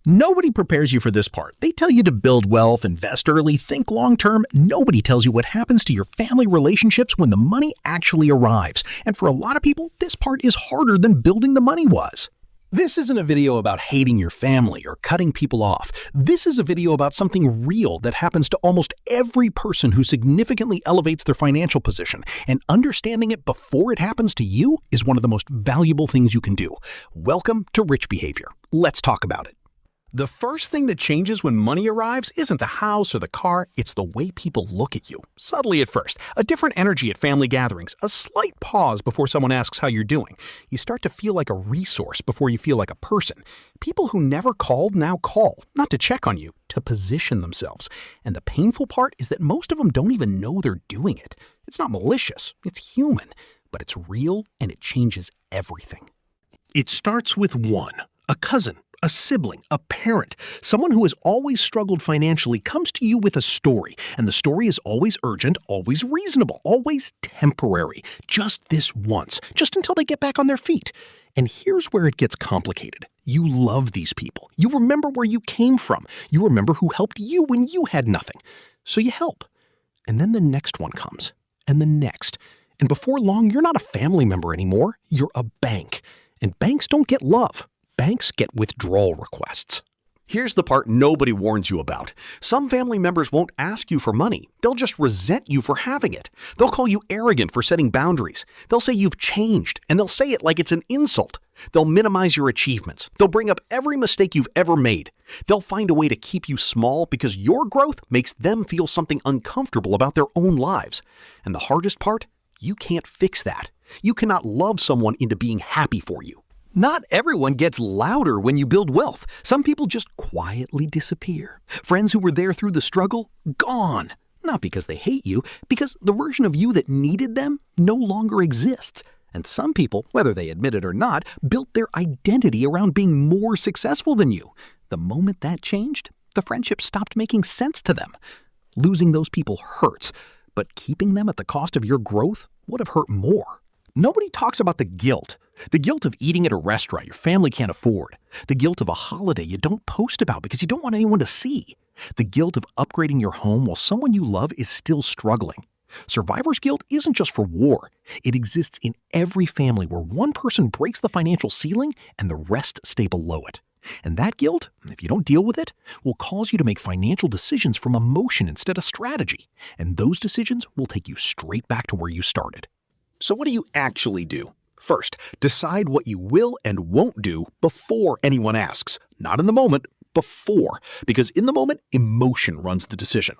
Nobody prepares you for this part. They tell you to build wealth, invest early, think long-term. Nobody tells you what happens to your family relationships when the money actually arrives. And for a lot of people, this part is harder than building the money was. This isn't a video about hating your family or cutting people off. This is a video about something real that happens to almost every person who significantly elevates their financial position. And understanding it before it happens to you is one of the most valuable things you can do. Welcome to Rich Behavior. Let's talk about it. The first thing that changes when money arrives isn't the house or the car, it's the way people look at you. Subtly at first, a different energy at family gatherings, a slight pause before someone asks how you're doing. You start to feel like a resource before you feel like a person. People who never called now call, not to check on you, to position themselves. And the painful part is that most of them don't even know they're doing it. It's not malicious, it's human, but it's real and it changes everything. It starts with one, a cousin. A sibling, a parent, someone who has always struggled financially comes to you with a story, and the story is always urgent, always reasonable, always temporary. Just this once, just until they get back on their feet. And here's where it gets complicated. You love these people. You remember where you came from. You remember who helped you when you had nothing. So you help. And then the next one comes, and the next. And before long, you're not a family member anymore. You're a bank. And banks don't get love. Banks get withdrawal requests. Here's the part nobody warns you about. Some family members won't ask you for money. They'll just resent you for having it. They'll call you arrogant for setting boundaries. They'll say you've changed, and they'll say it like it's an insult. They'll minimize your achievements. They'll bring up every mistake you've ever made. They'll find a way to keep you small because your growth makes them feel something uncomfortable about their own lives. And the hardest part? You can't fix that. You cannot love someone into being happy for you. Not everyone gets louder when you build wealth. Some people just quietly disappear. Friends who were there through the struggle, gone. Not because they hate you, because the version of you that needed them no longer exists. And some people, whether they admit it or not, built their identity around being more successful than you. The moment that changed, the friendship stopped making sense to them. Losing those people hurts, but keeping them at the cost of your growth would have hurt more. Nobody talks about the guilt. The guilt of eating at a restaurant your family can't afford. The guilt of a holiday you don't post about because you don't want anyone to see. The guilt of upgrading your home while someone you love is still struggling. Survivor's guilt isn't just for war. It exists in every family where one person breaks the financial ceiling and the rest stay below it. And that guilt, if you don't deal with it, will cause you to make financial decisions from emotion instead of strategy. And those decisions will take you straight back to where you started. So what do you actually do? First, decide what you will and won't do before anyone asks. Not in the moment, before. Because in the moment, emotion runs the decision.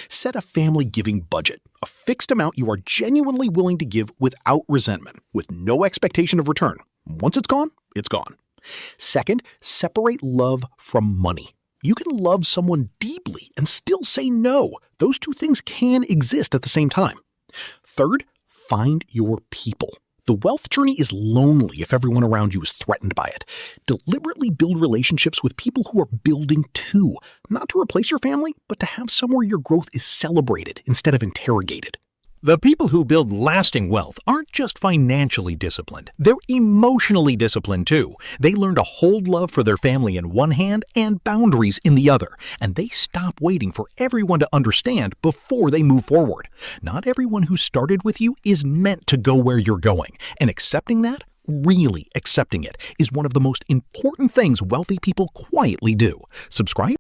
Set a family giving budget, a fixed amount you are genuinely willing to give without resentment, with no expectation of return. Once it's gone, it's gone. Second, separate love from money. You can love someone deeply and still say no. Those two things can exist at the same time. Third, find your people. The wealth journey is lonely if everyone around you is threatened by it. Deliberately build relationships with people who are building too, not to replace your family, but to have somewhere your growth is celebrated instead of interrogated. The people who build lasting wealth aren't just financially disciplined. They're emotionally disciplined too. They learn to hold love for their family in one hand and boundaries in the other. And they stop waiting for everyone to understand before they move forward. Not everyone who started with you is meant to go where you're going. And accepting that, really accepting it, is one of the most important things wealthy people quietly do. Subscribe